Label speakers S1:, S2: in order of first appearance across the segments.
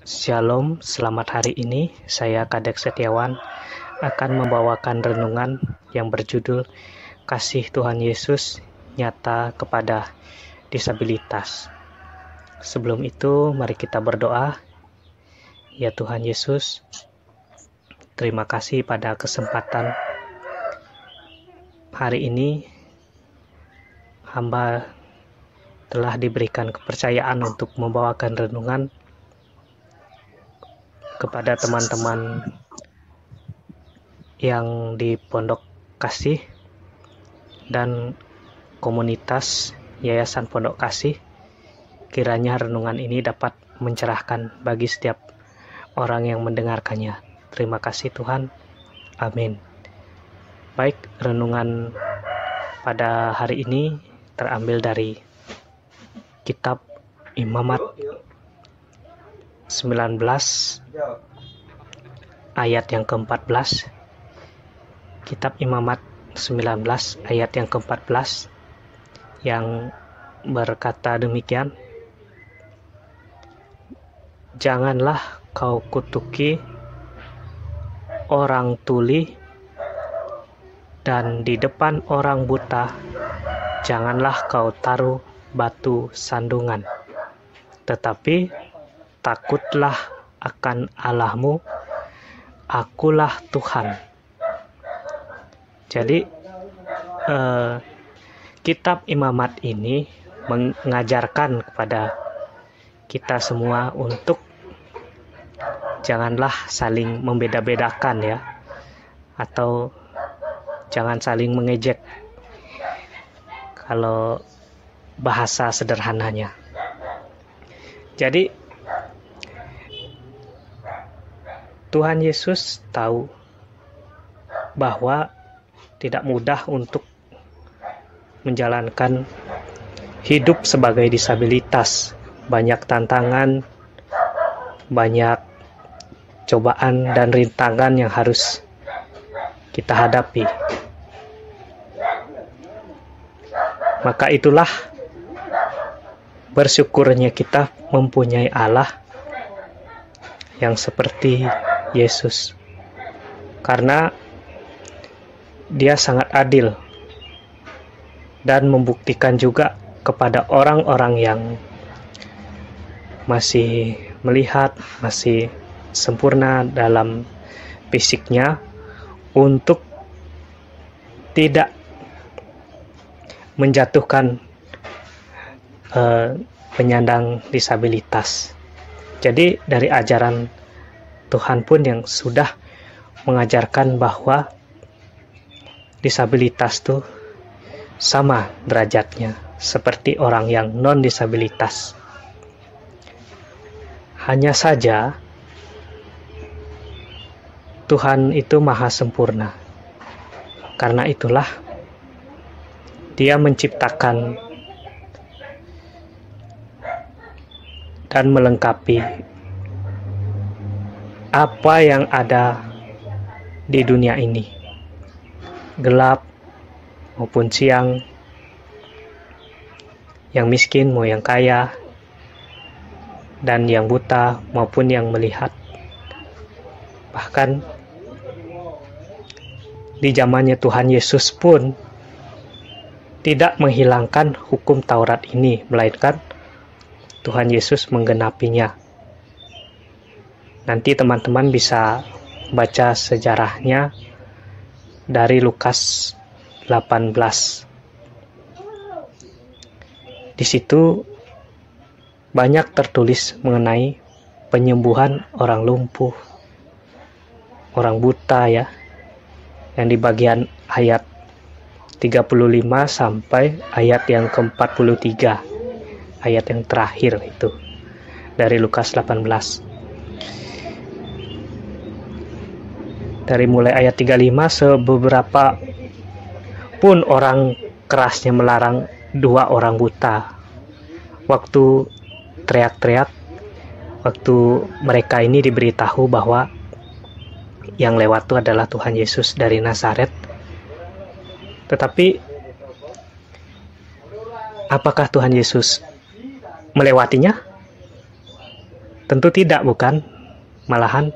S1: Shalom, selamat hari ini. Saya Kadek Setiawan akan membawakan renungan yang berjudul Kasih Tuhan Yesus Nyata kepada Disabilitas. Sebelum itu, mari kita berdoa. Ya Tuhan Yesus, terima kasih pada kesempatan hari ini. Hamba telah diberikan kepercayaan untuk membawakan renungan kepada teman-teman yang di Pondok Kasih dan komunitas Yayasan Pondok Kasih. Kiranya renungan ini dapat mencerahkan bagi setiap orang yang mendengarkannya. Terima kasih Tuhan. Amin. Baik, renungan pada hari ini terambil dari kitab Imamat 19 ayat yang ke-14. Kitab Imamat 19 ayat yang ke-14 yang berkata demikian, janganlah kau kutuki orang tuli, dan di depan orang buta janganlah kau taruh batu sandungan, tetapi takutlah akan Allahmu, akulah Tuhan. Jadi kitab Imamat ini mengajarkan kepada kita semua untuk janganlah saling membeda-bedakan ya, atau jangan saling mengejek kalau bahasa sederhananya. Jadi Tuhan Yesus tahu bahwa tidak mudah untuk menjalankan hidup sebagai disabilitas. Banyak tantangan, banyak cobaan dan rintangan yang harus kita hadapi. Maka itulah bersyukurnya kita mempunyai Allah yang seperti Yesus, karena Dia sangat adil dan membuktikan juga kepada orang-orang yang masih melihat, masih sempurna dalam fisiknya, untuk tidak menjatuhkan penyandang disabilitas. Jadi dari ajaran Tuhan pun yang sudah mengajarkan bahwa disabilitas itu sama derajatnya seperti orang yang non-disabilitas. Hanya saja Tuhan itu maha sempurna. Karena itulah Dia menciptakan dan melengkapi apa yang ada di dunia ini, gelap maupun siang, yang miskin mau yang kaya, dan yang buta maupun yang melihat. Bahkan di zamannya Tuhan Yesus pun tidak menghilangkan hukum Taurat ini, melainkan Tuhan Yesus menggenapinya. Nanti teman-teman bisa baca sejarahnya dari Lukas 18. Di situ banyak tertulis mengenai penyembuhan orang lumpuh, orang buta ya, yang di bagian ayat 35 sampai ayat yang ke-43, ayat yang terakhir itu dari Lukas 18. Dari mulai ayat 35, sebeberapa pun orang kerasnya melarang dua orang buta. Waktu teriak-teriak, waktu mereka ini diberitahu bahwa yang lewat itu adalah Tuhan Yesus dari Nazaret. Tetapi apakah Tuhan Yesus melewatinya? Tentu tidak, bukan? Malahan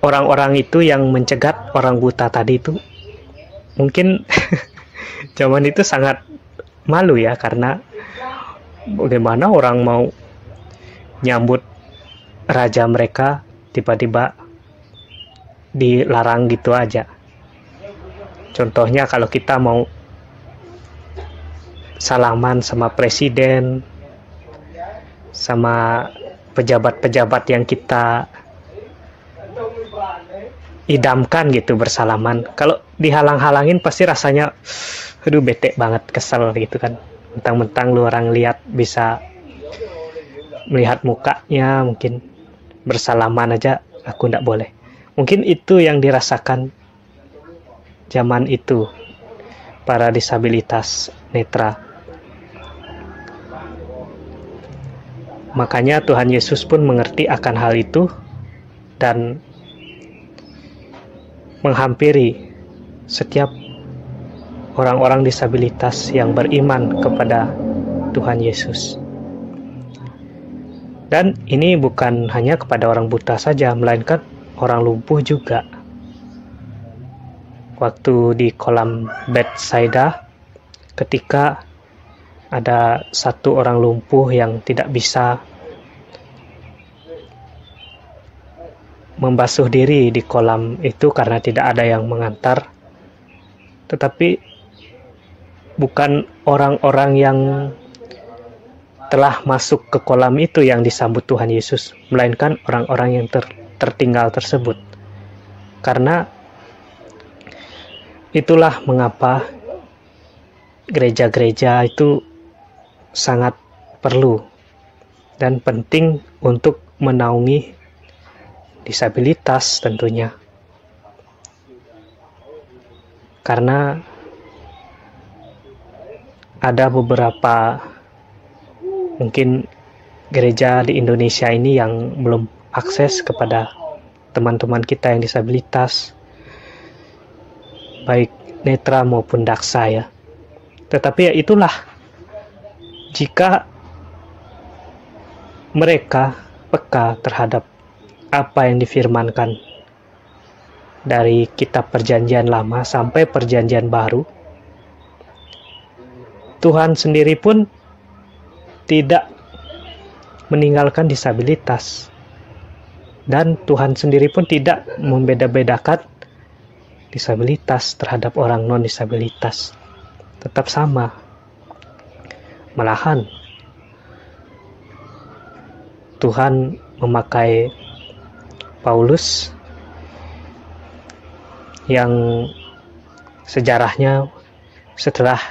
S1: orang-orang itu yang mencegat orang buta tadi itu mungkin zaman itu sangat malu ya, karena bagaimana orang mau nyambut raja mereka tiba-tiba dilarang gitu aja. Contohnya kalau kita mau salaman sama presiden, sama pejabat-pejabat yang kita idamkan gitu bersalaman, kalau dihalang-halangin pasti rasanya aduh bete banget, kesel gitu kan. Mentang-mentang lu orang lihat bisa melihat mukanya, mungkin bersalaman aja aku ndak boleh. Mungkin itu yang dirasakan zaman itu para disabilitas netra. Makanya Tuhan Yesus pun mengerti akan hal itu dan menghampiri setiap orang-orang disabilitas yang beriman kepada Tuhan Yesus. Dan ini bukan hanya kepada orang buta saja, melainkan orang lumpuh juga. Waktu di kolam Bethsaida, ketika ada satu orang lumpuh yang tidak bisa membasuh diri di kolam itu karena tidak ada yang mengantar, tetapi bukan orang-orang yang telah masuk ke kolam itu yang disambut Tuhan Yesus, melainkan orang-orang yang tertinggal tersebut. Karena itulah mengapa gereja-gereja itu sangat perlu dan penting untuk menaungi disabilitas tentunya. Karena ada beberapa mungkin gereja di Indonesia ini yang belum akses kepada teman-teman kita yang disabilitas, baik netra maupun daksa ya. Tetapi ya itulah, jika mereka peka terhadap apa yang difirmankan dari kitab Perjanjian Lama sampai Perjanjian Baru, Tuhan sendiri pun tidak meninggalkan disabilitas, dan Tuhan sendiri pun tidak membeda-bedakan disabilitas terhadap orang non-disabilitas. Tetap sama. Malahan Tuhan memakai Paulus yang sejarahnya setelah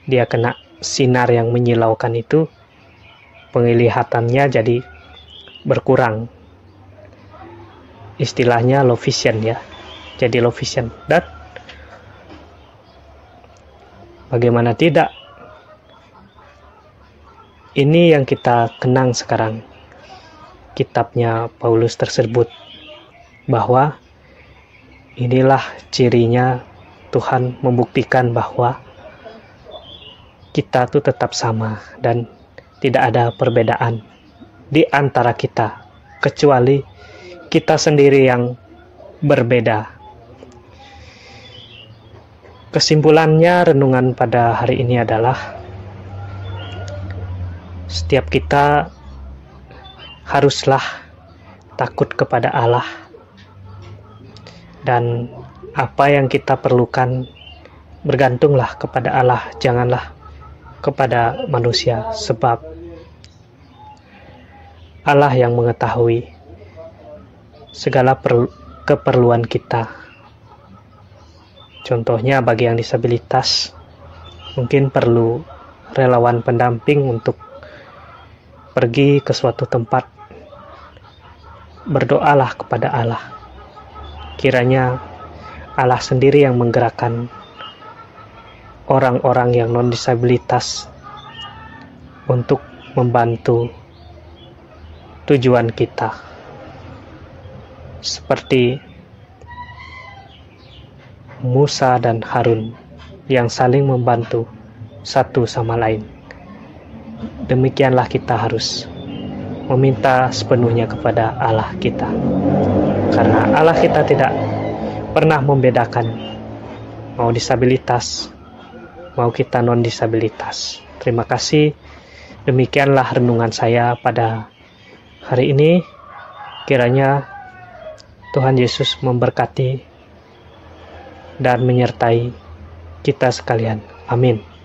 S1: dia kena sinar yang menyilaukan itu, penglihatannya jadi berkurang. Istilahnya low vision ya. Jadi low vision. Dan bagaimana tidak, ini yang kita kenang sekarang, kitabnya Paulus tersebut, bahwa inilah cirinya Tuhan membuktikan bahwa kita tuh tetap sama dan tidak ada perbedaan di antara kita, kecuali kita sendiri yang berbeda. Kesimpulannya, renungan pada hari ini adalah setiap kita haruslah takut kepada Allah, dan apa yang kita perlukan bergantunglah kepada Allah, janganlah kepada manusia, sebab Allah yang mengetahui segala keperluan kita. Contohnya bagi yang disabilitas, mungkin perlu relawan pendamping untuk pergi ke suatu tempat. Berdoalah kepada Allah. Kiranya Allah sendiri yang menggerakkan orang-orang yang non-disabilitas untuk membantu tujuan kita. Seperti Musa dan Harun yang saling membantu satu sama lain. Demikianlah kita harus meminta sepenuhnya kepada Allah kita. Karena Allah kita tidak pernah membedakan mau disabilitas, mau kita non-disabilitas. Terima kasih. Demikianlah renungan saya pada hari ini. Kiranya Tuhan Yesus memberkati dan menyertai kita sekalian. Amin.